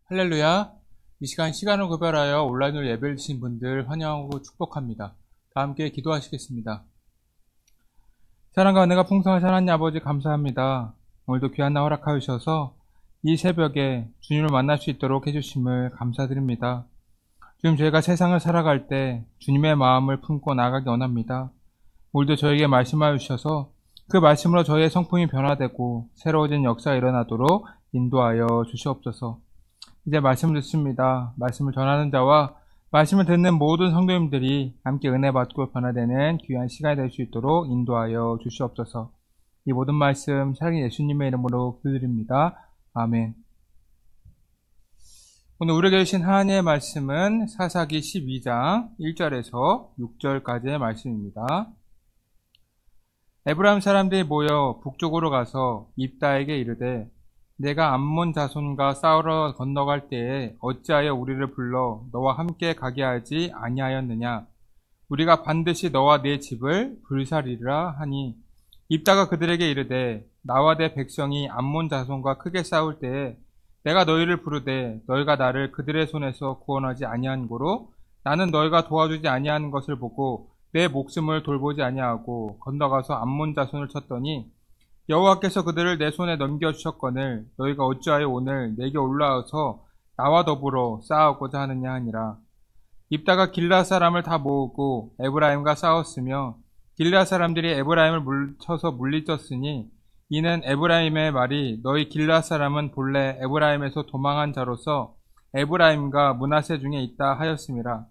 할렐루야. 이 시간 시간을 구별하여 온라인으로 예배를 드신 분들 환영하고 축복합니다. 다 함께 기도하시겠습니다. 사랑과 은혜가 풍성하신 하나님 아버지 감사합니다. 오늘도 귀한 날 허락하여 주셔서 이 새벽에 주님을 만날 수 있도록 해주심을 감사드립니다. 지금 저희가 세상을 살아갈 때 주님의 마음을 품고 나아가기 원합니다. 오늘도 저에게 말씀하여 주셔서 그 말씀으로 저희의 성품이 변화되고 새로워진 역사가 일어나도록 인도하여 주시옵소서. 이제 말씀을 듣습니다. 말씀을 전하는 자와 말씀을 듣는 모든 성도님들이 함께 은혜 받고 변화되는 귀한 시간이 될 수 있도록 인도하여 주시옵소서. 이 모든 말씀 살아계신 예수님의 이름으로 기도드립니다. 아멘. 오늘 우리에게 주신 하나님의 말씀은 사사기 12장 1절에서 6절까지의 말씀입니다. 에브라임 사람들이 모여 북쪽으로 가서 입다에게 이르되 내가 암몬 자손과 싸우러 건너갈 때에 어찌하여 우리를 불러 너와 함께 가게 하지 아니하였느냐? 우리가 반드시 너와 네 집을 불살리라 하니 입다가 그들에게 이르되 나와 내 백성이 암몬 자손과 크게 싸울 때에 내가 너희를 부르되 너희가 나를 그들의 손에서 구원하지 아니한 고로 나는 너희가 도와주지 아니하는 것을 보고 내 목숨을 돌보지 아니하고 건너가서 암몬 자손을 쳤더니 여호와께서 그들을 내 손에 넘겨주셨거늘 너희가 어찌하여 오늘 내게 올라와서 나와 더불어 싸우고자 하느냐 하니라. 입다가 길르앗 사람을 다 모으고 에브라임과 싸웠으며 길르앗 사람들이 에브라임을 쳐서 물리쳤으니 이는 에브라임의 말이 너희 길르앗 사람은 본래 에브라임에서 도망한 자로서 에브라임과 므낫세 중에 있다 하였음이라.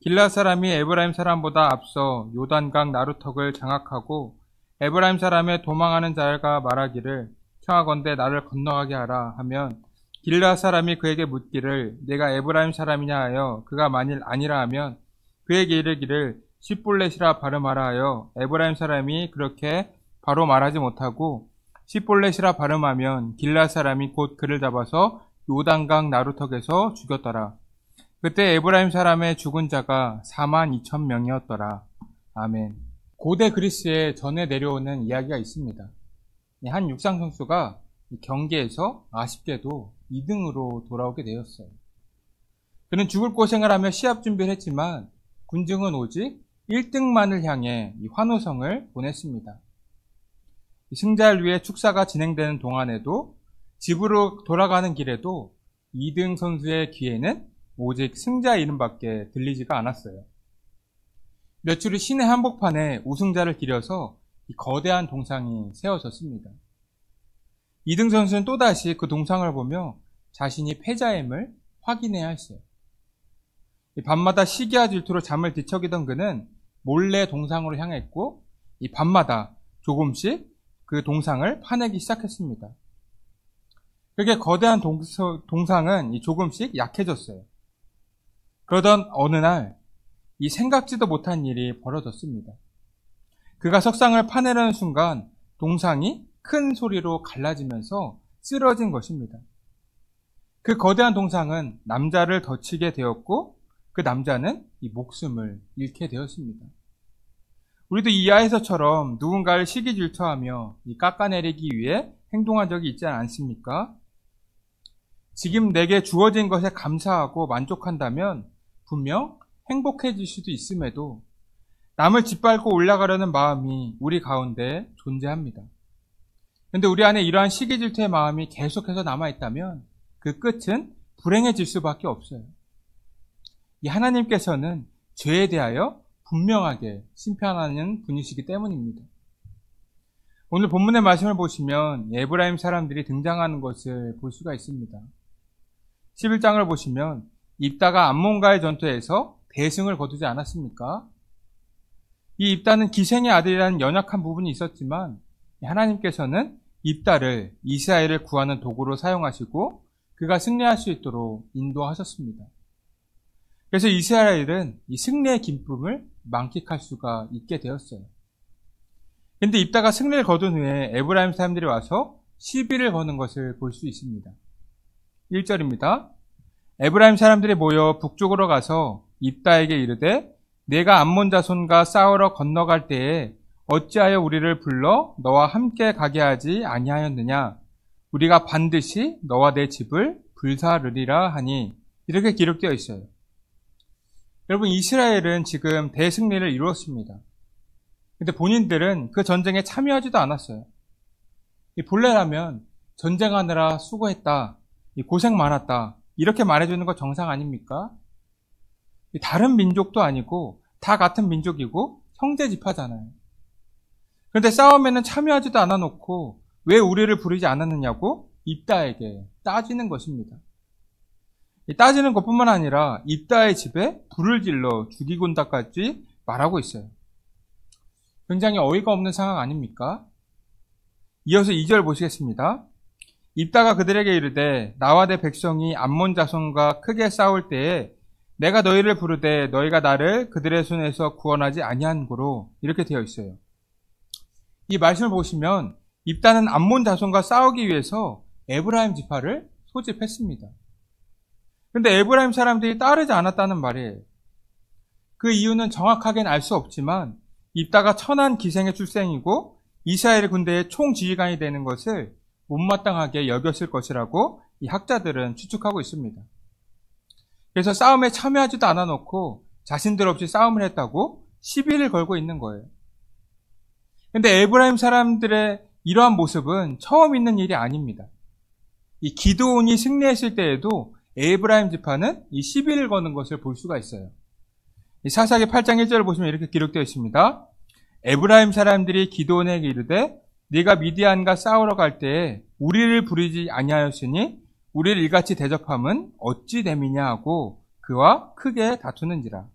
길르앗 사람이 에브라임 사람보다 앞서 요단강 나루턱을 장악하고 에브라임 사람의 도망하는 자가 말하기를 청하건대 나를 건너가게 하라 하면 길르앗 사람이 그에게 묻기를 내가 에브라임 사람이냐 하여 그가 만일 아니라 하면 그에게 이르기를 시볼렛이라 발음하라 하여 에브라임 사람이 그렇게 바로 말하지 못하고 시볼렛이라 발음하면 길르앗 사람이 곧 그를 잡아서 요단강 나루턱에서 죽였더라. 그때 에브라임 사람의 죽은 자가 42,000명이었더라. 아멘. 고대 그리스에 전해 내려오는 이야기가 있습니다. 한 육상 선수가 경기에서 아쉽게도 2등으로 돌아오게 되었어요. 그는 죽을 고생을 하며 시합 준비를 했지만 군중은 오직 1등만을 향해 이 환호성을 보냈습니다. 승자를 위해 축사가 진행되는 동안에도 집으로 돌아가는 길에도 2등 선수의 귀에는 오직 승자 이름밖에 들리지가 않았어요. 며칠 후 시내 한복판에 우승자를 기려서 거대한 동상이 세워졌습니다. 2등 선수는 또다시 그 동상을 보며 자신이 패자임을 확인해야 했어요. 밤마다 시기와 질투로 잠을 뒤척이던 그는 몰래 동상으로 향했고 이 밤마다 조금씩 그 동상을 파내기 시작했습니다. 그게 거대한 동상은 조금씩 약해졌어요. 그러던 어느 날 이 생각지도 못한 일이 벌어졌습니다. 그가 석상을 파내려는 순간 동상이 큰 소리로 갈라지면서 쓰러진 것입니다. 그 거대한 동상은 남자를 덮치게 되었고 그 남자는 이 목숨을 잃게 되었습니다. 우리도 이 이하에서처럼 누군가를 시기질투하며 깎아내리기 위해 행동한 적이 있지 않습니까? 지금 내게 주어진 것에 감사하고 만족한다면 분명 행복해질 수도 있음에도 남을 짓밟고 올라가려는 마음이 우리 가운데 존재합니다. 그런데 우리 안에 이러한 시기질투의 마음이 계속해서 남아있다면 그 끝은 불행해질 수밖에 없어요. 이 하나님께서는 죄에 대하여 분명하게 심판하는 분이시기 때문입니다. 오늘 본문의 말씀을 보시면 에브라임 사람들이 등장하는 것을 볼 수가 있습니다. 11장을 보시면 입다가 암몬과의 전투에서 대승을 거두지 않았습니까? 이 입다는 기생의 아들이라는 연약한 부분이 있었지만 하나님께서는 입다를 이스라엘을 구하는 도구로 사용하시고 그가 승리할 수 있도록 인도하셨습니다. 그래서 이스라엘은 이 승리의 기쁨을 만끽할 수가 있게 되었어요. 그런데 입다가 승리를 거둔 후에 에브라임 사람들이 와서 시비를 거는 것을 볼 수 있습니다. 1절입니다. 에브라임 사람들이 모여 북쪽으로 가서 입다에게 이르되 내가 암몬 자손과 싸우러 건너갈 때에 어찌하여 우리를 불러 너와 함께 가게 하지 아니하였느냐? 우리가 반드시 너와 내 집을 불사르리라 하니 이렇게 기록되어 있어요. 여러분, 이스라엘은 지금 대승리를 이루었습니다. 근데 본인들은 그 전쟁에 참여하지도 않았어요. 본래라면 전쟁하느라 수고했다, 고생 많았다, 이렇게 말해주는 거 정상 아닙니까? 다른 민족도 아니고 다 같은 민족이고 형제 지파잖아요. 그런데 싸움에는 참여하지도 않아 놓고 왜 우리를 부르지 않았느냐고 입다에게 따지는 것입니다. 따지는 것뿐만 아니라 입다의 집에 불을 질러 죽이고 온다까지 말하고 있어요. 굉장히 어이가 없는 상황 아닙니까? 이어서 2절 보시겠습니다. 입다가 그들에게 이르되 나와 내 백성이 암몬 자손과 크게 싸울 때에 내가 너희를 부르되 너희가 나를 그들의 손에서 구원하지 아니한 고로, 이렇게 되어 있어요. 이 말씀을 보시면 입다는 암몬 자손과 싸우기 위해서 에브라임 지파를 소집했습니다. 그런데 에브라임 사람들이 따르지 않았다는 말이에요. 그 이유는 정확하게는 알 수 없지만 입다가 천한 기생의 출생이고 이스라엘 군대의 총지휘관이 되는 것을 못마땅하게 여겼을 것이라고 이 학자들은 추측하고 있습니다. 그래서 싸움에 참여하지도 않아 놓고 자신들 없이 싸움을 했다고 시비를 걸고 있는 거예요. 그런데 에브라임 사람들의 이러한 모습은 처음 있는 일이 아닙니다. 이 기드온이 승리했을 때에도 에브라임 지파는 이 시비를 거는 것을 볼 수가 있어요. 이 사사기 8장 1절을 보시면 이렇게 기록되어 있습니다. 에브라임 사람들이 기드온에게 이르되 네가 미디안과 싸우러 갈 때에 우리를 부르지 아니하였으니 우리를 이같이 대접함은 어찌 됨이냐 하고 그와 크게 다투는지라.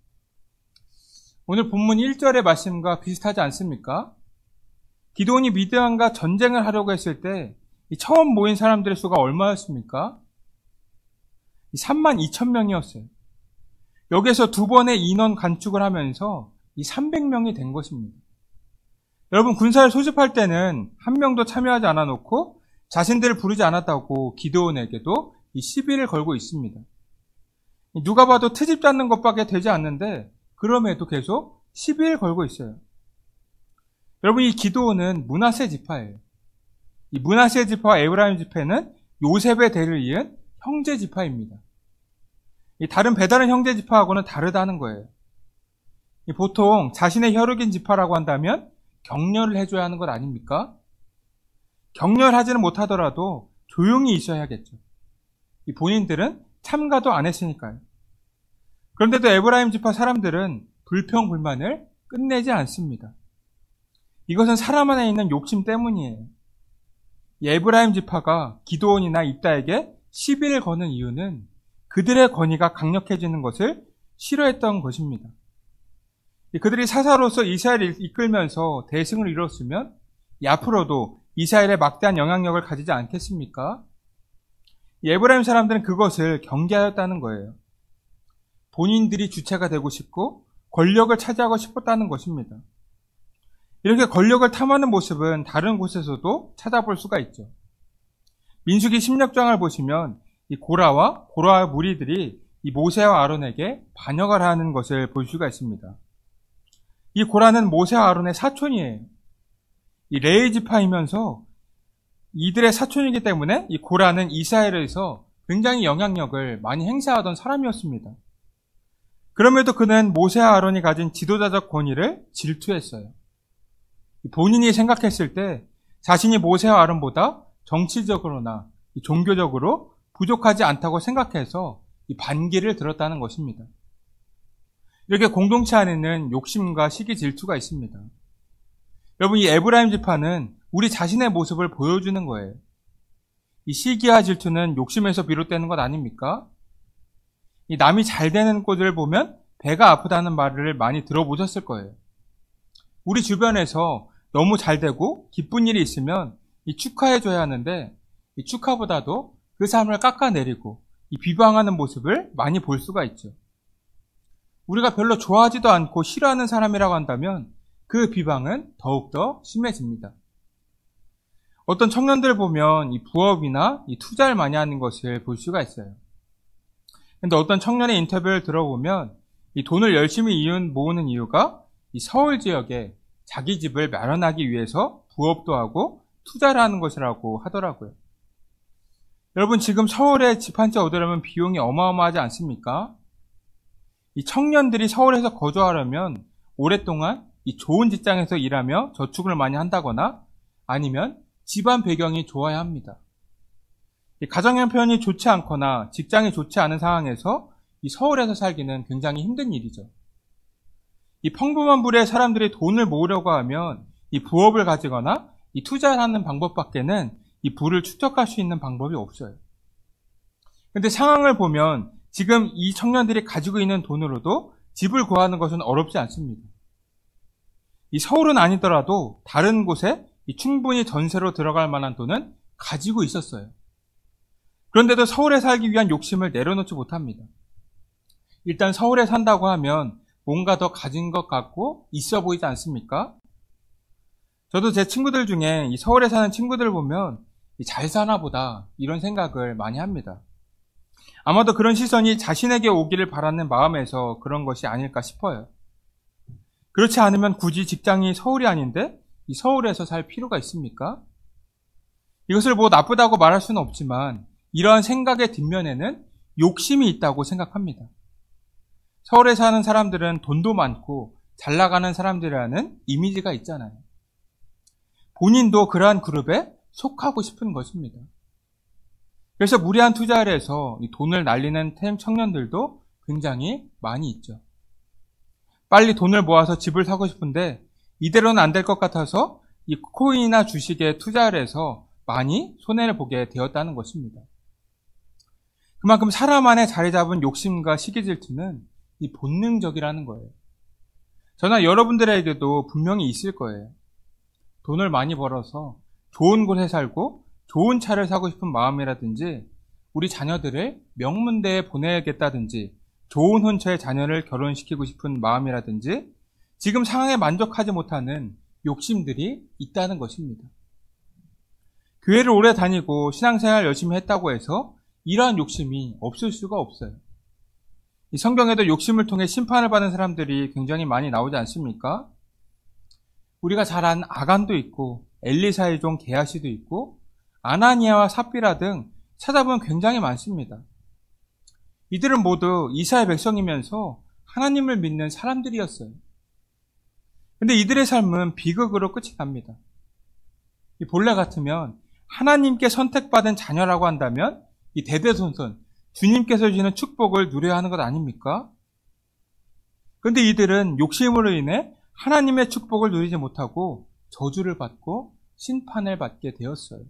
오늘 본문 1절의 말씀과 비슷하지 않습니까? 기드온이 미디안과 전쟁을 하려고 했을 때 처음 모인 사람들의 수가 얼마였습니까? 32,000명이었어요. 여기에서 두 번의 인원 간축을 하면서 이 300명이 된 것입니다. 여러분, 군사를 소집할 때는 한 명도 참여하지 않아 놓고 자신들을 부르지 않았다고 기드온에게도 이 시비를 걸고 있습니다. 누가 봐도 트집 잡는 것밖에 되지 않는데 그럼에도 계속 시비를 걸고 있어요. 여러분, 이 기드온은 므낫세 지파예요. 이 므낫세 지파와 에브라임 지파는 요셉의 대를 이은 형제 지파입니다. 이 다른 배다른 형제 지파하고는 다르다는 거예요. 보통 자신의 혈육인 지파라고 한다면 격려를 해줘야 하는 것 아닙니까? 격려를 하지는 못하더라도 조용히 있어야겠죠. 이 본인들은 참가도 안 했으니까요. 그런데도 에브라임 지파 사람들은 불평불만을 끝내지 않습니다. 이것은 사람 안에 있는 욕심 때문이에요. 이 에브라임 지파가 기드온이나 입다에게 시비를 거는 이유는 그들의 권위가 강력해지는 것을 싫어했던 것입니다. 그들이 사사로서 이스라엘을 이끌면서 대승을 이뤘으면 앞으로도 이스라엘에 막대한 영향력을 가지지 않겠습니까? 에브라임 사람들은 그것을 경계하였다는 거예요. 본인들이 주체가 되고 싶고 권력을 차지하고 싶었다는 것입니다. 이렇게 권력을 탐하는 모습은 다른 곳에서도 찾아볼 수가 있죠. 민수기 16장을 보시면 이 고라와 무리들이 이 모세와 아론에게 반역을 하는 것을 볼 수가 있습니다. 이 고라는 모세와 아론의 사촌이에요. 이 레위 지파이면서 이들의 사촌이기 때문에 이 고라는 이스라엘에서 굉장히 영향력을 많이 행사하던 사람이었습니다. 그럼에도 그는 모세와 아론이 가진 지도자적 권위를 질투했어요. 본인이 생각했을 때 자신이 모세와 아론보다 정치적으로나 종교적으로 부족하지 않다고 생각해서 이 반기를 들었다는 것입니다. 이렇게 공동체 안에는 욕심과 시기 질투가 있습니다. 여러분, 이 에브라임 지파는 우리 자신의 모습을 보여주는 거예요. 이 시기와 질투는 욕심에서 비롯되는 것 아닙니까? 이 남이 잘 되는 꼴을 보면 배가 아프다는 말을 많이 들어보셨을 거예요. 우리 주변에서 너무 잘 되고 기쁜 일이 있으면 이 축하해줘야 하는데 이 축하보다도 그 사람을 깎아내리고 이 비방하는 모습을 많이 볼 수가 있죠. 우리가 별로 좋아하지도 않고 싫어하는 사람이라고 한다면 그 비방은 더욱더 심해집니다. 어떤 청년들을 보면 이 부업이나 이 투자를 많이 하는 것을 볼 수가 있어요. 그런데 어떤 청년의 인터뷰를 들어보면 이 돈을 열심히 모으는 이유가 이 서울 지역에 자기 집을 마련하기 위해서 부업도 하고 투자를 하는 것이라고 하더라고요. 여러분, 지금 서울에 집 한 채 얻으려면 비용이 어마어마하지 않습니까? 이 청년들이 서울에서 거주하려면 오랫동안 이 좋은 직장에서 일하며 저축을 많이 한다거나 아니면 집안 배경이 좋아야 합니다. 이 가정 형편이 좋지 않거나 직장이 좋지 않은 상황에서 이 서울에서 살기는 굉장히 힘든 일이죠. 이 평범한 부류의 사람들이 돈을 모으려고 하면 이 부업을 가지거나 이 투자를 하는 방법밖에는 이 부를 축적할 수 있는 방법이 없어요. 근데 상황을 보면 지금 이 청년들이 가지고 있는 돈으로도 집을 구하는 것은 어렵지 않습니다. 이 서울은 아니더라도 다른 곳에 이 충분히 전세로 들어갈 만한 돈은 가지고 있었어요. 그런데도 서울에 살기 위한 욕심을 내려놓지 못합니다. 일단 서울에 산다고 하면 뭔가 더 가진 것 같고 있어 보이지 않습니까? 저도 제 친구들 중에 이 서울에 사는 친구들 보면 잘 사나 보다 이런 생각을 많이 합니다. 아마도 그런 시선이 자신에게 오기를 바라는 마음에서 그런 것이 아닐까 싶어요. 그렇지 않으면 굳이 직장이 서울이 아닌데 이 서울에서 살 필요가 있습니까? 이것을 뭐 나쁘다고 말할 수는 없지만 이러한 생각의 뒷면에는 욕심이 있다고 생각합니다. 서울에 사는 사람들은 돈도 많고 잘 나가는 사람들이라는 이미지가 있잖아요. 본인도 그러한 그룹에 속하고 싶은 것입니다. 그래서 무리한 투자를 해서 이 돈을 날리는 청년들도 굉장히 많이 있죠. 빨리 돈을 모아서 집을 사고 싶은데 이대로는 안 될 것 같아서 이 코인이나 주식에 투자를 해서 많이 손해를 보게 되었다는 것입니다. 그만큼 사람 안에 자리 잡은 욕심과 시기질투는 이 본능적이라는 거예요. 저나 여러분들에게도 분명히 있을 거예요. 돈을 많이 벌어서 좋은 곳에 살고 좋은 차를 사고 싶은 마음이라든지 우리 자녀들을 명문대에 보내야겠다든지 좋은 혼처의 자녀를 결혼시키고 싶은 마음이라든지 지금 상황에 만족하지 못하는 욕심들이 있다는 것입니다. 교회를 오래 다니고 신앙생활 열심히 했다고 해서 이러한 욕심이 없을 수가 없어요. 이 성경에도 욕심을 통해 심판을 받은 사람들이 굉장히 많이 나오지 않습니까? 우리가 잘 아는 아간도 있고 엘리사의 종 게하시도 있고 아나니아와 삽비라 등 찾아보면 굉장히 많습니다. 이들은 모두 이스라엘 백성이면서 하나님을 믿는 사람들이었어요. 근데 이들의 삶은 비극으로 끝이 납니다. 본래 같으면 하나님께 선택받은 자녀라고 한다면 이 대대손손 주님께서 주시는 축복을 누려야 하는 것 아닙니까? 그런데 이들은 욕심으로 인해 하나님의 축복을 누리지 못하고 저주를 받고 심판을 받게 되었어요.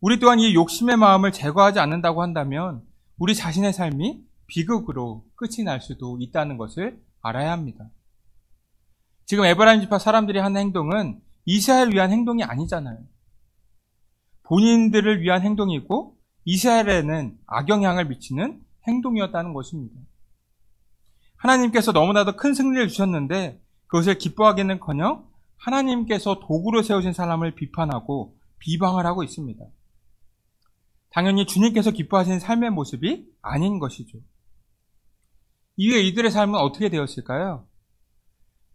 우리 또한 이 욕심의 마음을 제거하지 않는다고 한다면 우리 자신의 삶이 비극으로 끝이 날 수도 있다는 것을 알아야 합니다. 지금 에브라임 지파 사람들이 하는 행동은 이스라엘을 위한 행동이 아니잖아요. 본인들을 위한 행동이고 이스라엘에는 악영향을 미치는 행동이었다는 것입니다. 하나님께서 너무나도 큰 승리를 주셨는데 그것을 기뻐하기는커녕 하나님께서 도구로 세우신 사람을 비판하고 비방을 하고 있습니다. 당연히 주님께서 기뻐하시는 삶의 모습이 아닌 것이죠. 이후에 이들의 삶은 어떻게 되었을까요?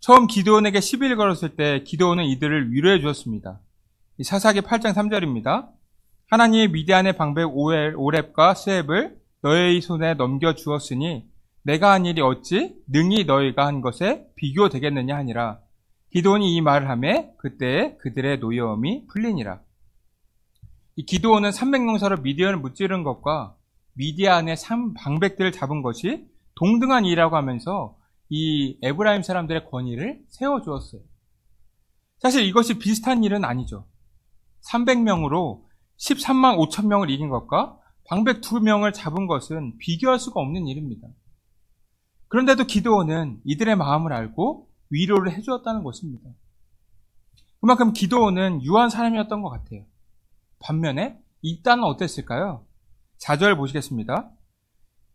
처음 기드온에게 시비를 걸었을 때 기드온은 이들을 위로해 주었습니다. 사사기 8장 3절입니다. 하나님이 미디안의 방백 오렙과 스웹을 너의 손에 넘겨주었으니 내가 한 일이 어찌 능히 너희가 한 것에 비교되겠느냐 하니라. 기드온이 이 말을 하매 그때에 그들의 노여움이 풀리니라. 이 기드온은 300명사로 미디안을 무찌른 것과 미디안의 방백들을 잡은 것이 동등한 일이라고 하면서 이 에브라임 사람들의 권위를 세워주었어요. 사실 이것이 비슷한 일은 아니죠. 300명으로 13만 5천 명을 이긴 것과 방백 2명을 잡은 것은 비교할 수가 없는 일입니다. 그런데도 기드온은 이들의 마음을 알고 위로를 해주었다는 것입니다. 그만큼 기드온은 유한 사람이었던 것 같아요. 반면에 입다는 어땠을까요? 4절 보시겠습니다.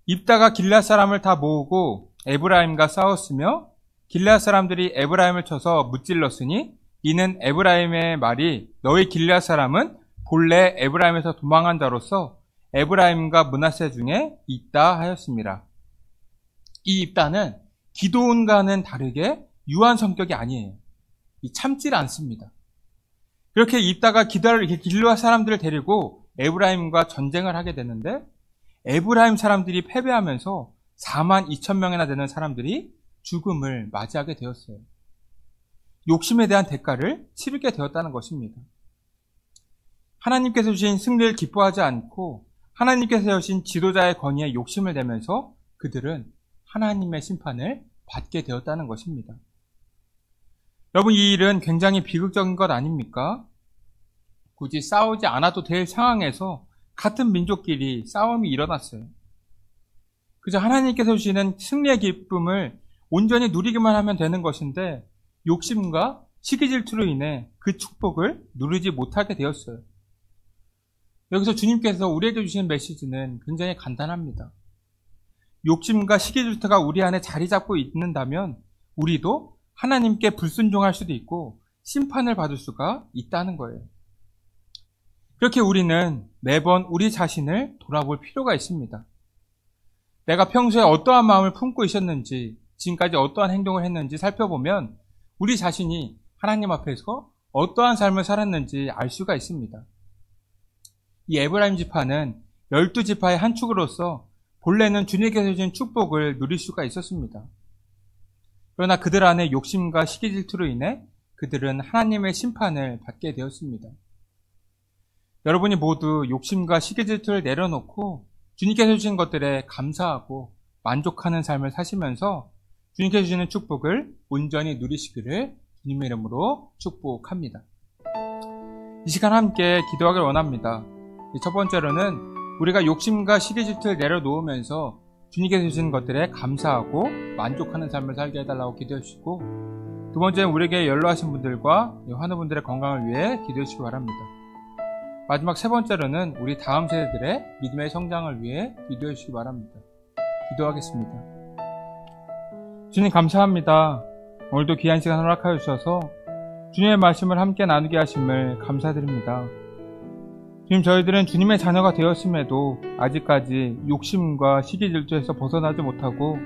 입다가 길앗 사람을 다 모으고 에브라임과 싸웠으며 길앗 사람들이 에브라임을 쳐서 무찔렀으니 이는 에브라임의 말이 너희 길앗 사람은 본래 에브라임에서 도망한 자로서 에브라임과 므낫세 중에 있다 하였습니다. 이 입다는 기드온과는 다르게 유한 성격이 아니에요. 참질 않습니다. 그렇게 입다가 길앗 사람들을 데리고 에브라임과 전쟁을 하게 되는데 에브라임 사람들이 패배하면서 4만 2천 명이나 되는 사람들이 죽음을 맞이하게 되었어요. 욕심에 대한 대가를 치르게 되었다는 것입니다. 하나님께서 주신 승리를 기뻐하지 않고 하나님께서 주신 지도자의 권위에 욕심을 내면서 그들은 하나님의 심판을 받게 되었다는 것입니다. 여러분, 이 일은 굉장히 비극적인 것 아닙니까? 굳이 싸우지 않아도 될 상황에서 같은 민족끼리 싸움이 일어났어요. 그저 하나님께서 주시는 승리의 기쁨을 온전히 누리기만 하면 되는 것인데 욕심과 시기 질투로 인해 그 축복을 누리지 못하게 되었어요. 여기서 주님께서 우리에게 주시는 메시지는 굉장히 간단합니다. 욕심과 시기 질투가 우리 안에 자리 잡고 있는다면 우리도 하나님께 불순종할 수도 있고 심판을 받을 수가 있다는 거예요. 그렇게 우리는 매번 우리 자신을 돌아볼 필요가 있습니다. 내가 평소에 어떠한 마음을 품고 있었는지, 지금까지 어떠한 행동을 했는지 살펴보면 우리 자신이 하나님 앞에서 어떠한 삶을 살았는지 알 수가 있습니다. 이 에브라임 지파는 12지파의 한 축으로서 본래는 주님께서 주신 축복을 누릴 수가 있었습니다. 그러나 그들 안에 욕심과 시기 질투로 인해 그들은 하나님의 심판을 받게 되었습니다. 여러분이 모두 욕심과 시기 질투를 내려놓고 주님께서 주신 것들에 감사하고 만족하는 삶을 사시면서 주님께서 주시는 축복을 온전히 누리시기를 주님의 이름으로 축복합니다. 이 시간 함께 기도하길 원합니다. 첫 번째로는 우리가 욕심과 시기 질투를 내려놓으면서 주님께서 주신 것들에 감사하고 만족하는 삶을 살게 해달라고 기도해 주시고, 두 번째는 우리에게 연로하신 분들과 환우분들의 건강을 위해 기도해 주시기 바랍니다. 마지막 세 번째로는 우리 다음 세대들의 믿음의 성장을 위해 기도해 주시기 바랍니다. 기도하겠습니다. 주님 감사합니다. 오늘도 귀한 시간 허락하여 주셔서 주님의 말씀을 함께 나누게 하심을 감사드립니다. 주님, 저희들은 주님의 자녀가 되었음에도 아직까지 욕심과 시기 질투에서 벗어나지 못하고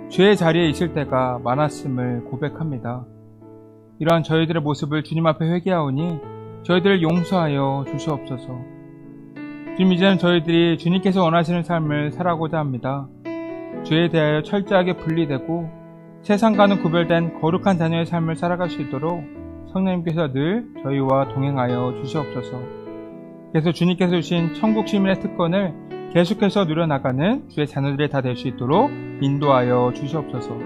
죄의 자리에 있을 때가 많았음을 고백합니다. 이러한 저희들의 모습을 주님 앞에 회개하오니 저희들을 용서하여 주시옵소서. 주님, 이제는 저희들이 주님께서 원하시는 삶을 살아가고자 합니다. 죄에 대하여 철저하게 분리되고 세상과는 구별된 거룩한 자녀의 삶을 살아갈 수 있도록 성령님께서 늘 저희와 동행하여 주시옵소서. 그래서 주님께서 주신 천국 시민의 특권을 계속해서 누려나가는 주의 자녀들이 다 될 수 있도록 인도하여 주시옵소서.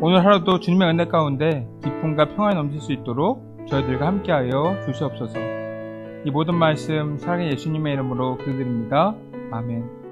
오늘 하루도 주님의 은혜 가운데 기쁨과 평안이 넘칠 수 있도록 저희들과 함께하여 주시옵소서. 이 모든 말씀 사랑의 예수님의 이름으로 기도드립니다. 아멘.